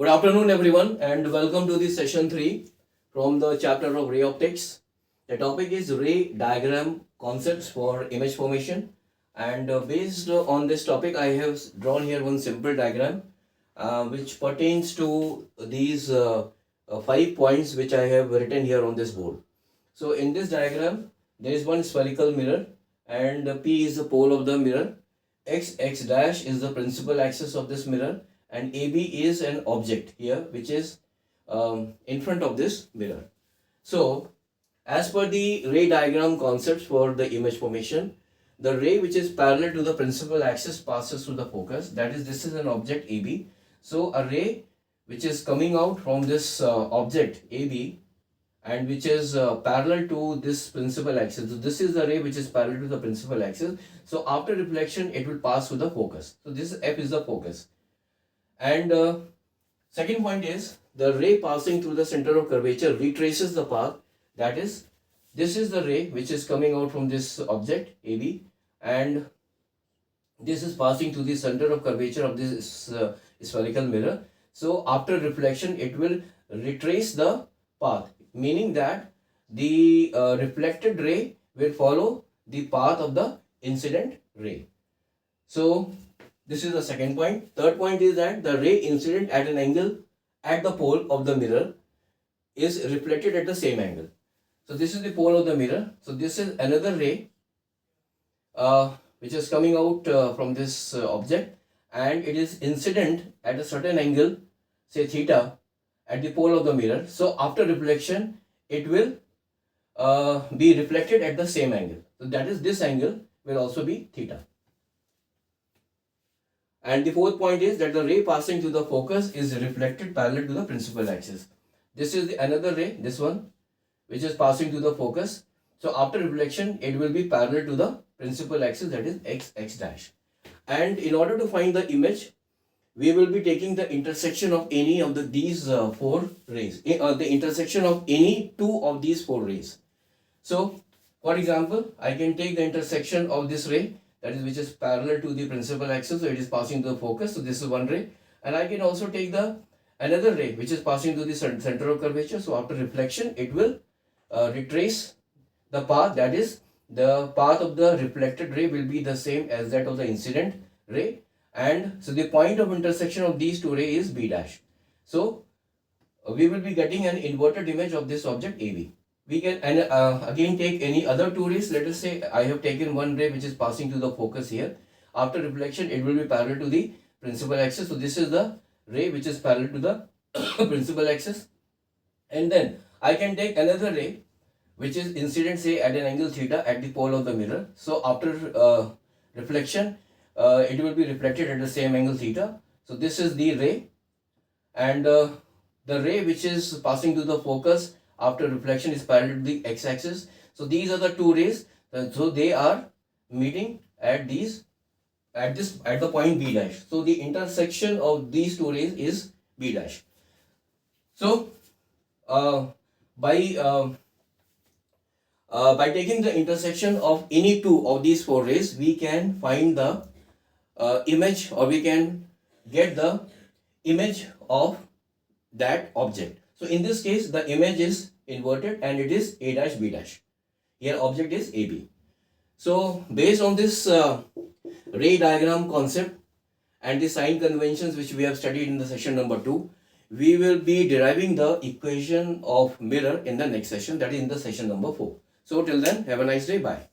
Good afternoon, everyone, and welcome to the session 3 from the chapter of ray optics. The topic is ray diagram concepts for image formation, and based on this topic, I have drawn here one simple diagram which pertains to these 5 points which I have written here on this board. So, in this diagram, there is one spherical mirror, and P is the pole of the mirror. X dash is the principal axis of this mirror, and AB is an object here which is in front of this mirror. So, as per the ray diagram concepts for the image formation, the ray which is parallel to the principal axis passes through the focus. That is, this is an object AB. So, a ray which is coming out from this object AB and which is parallel to this principal axis. So this is the ray which is parallel to the principal axis. So after reflection, it will pass through the focus. So this F is the focus. And second point is the ray passing through the center of curvature retraces the path. That is, this is the ray which is coming out from this object AB, and this is passing through the center of curvature of this spherical mirror. So after reflection, it will retrace the path, meaning that the reflected ray will follow the path of the incident ray. So this is the second point. Third point is that the ray incident at an angle at the pole of the mirror is reflected at the same angle. So this is the pole of the mirror. So this is another ray which is coming out from this object, and it is incident at a certain angle, say theta, at the pole of the mirror. So after reflection, it will be reflected at the same angle. So that is, this angle will also be theta. And the fourth point is that the ray passing through the focus is reflected parallel to the principal axis. This is another ray, this one, which is passing through the focus. So after reflection, it will be parallel to the principal axis, that is x dash. And in order to find the image, we will be taking the intersection of any of these 4 rays, the intersection of any 2 of these 4 rays. So, for example, I can take the intersection of this ray, that is, which is parallel to the principal axis, so it is passing to the focus. So this is one ray, and I can also take the another ray which is passing to the center of curvature. So after reflection, it will retrace the path. That is, the path of the reflected ray will be the same as that of the incident ray. And so the point of intersection of these 2 rays is B dash. So we will be getting an inverted image of this object AB. We can again take any other 2 rays. Let us say I have taken one ray which is passing to the focus here. After reflection, it will be parallel to the principal axis. So this is the ray which is parallel to the principal axis. And then I can take another ray which is incident, say at an angle theta at the pole of the mirror. So after reflection, it will be reflected at the same angle theta. So this is the ray, and the ray which is passing to the focus after reflection is parallel to the x-axis. So these are the 2 rays. So they are meeting at the point B dash. So the intersection of these 2 rays is B dash. So by taking the intersection of any 2 of these 4 rays, we can find the image, or we can get the image of that object. So in this case, the image is inverted and it is A dash B dash. Here object is AB. So based on this ray diagram concept and the sign conventions which we have studied in the session number 2, we will be deriving the equation of mirror in the next session, that is in the session number 4. So till then, have a nice day. Bye.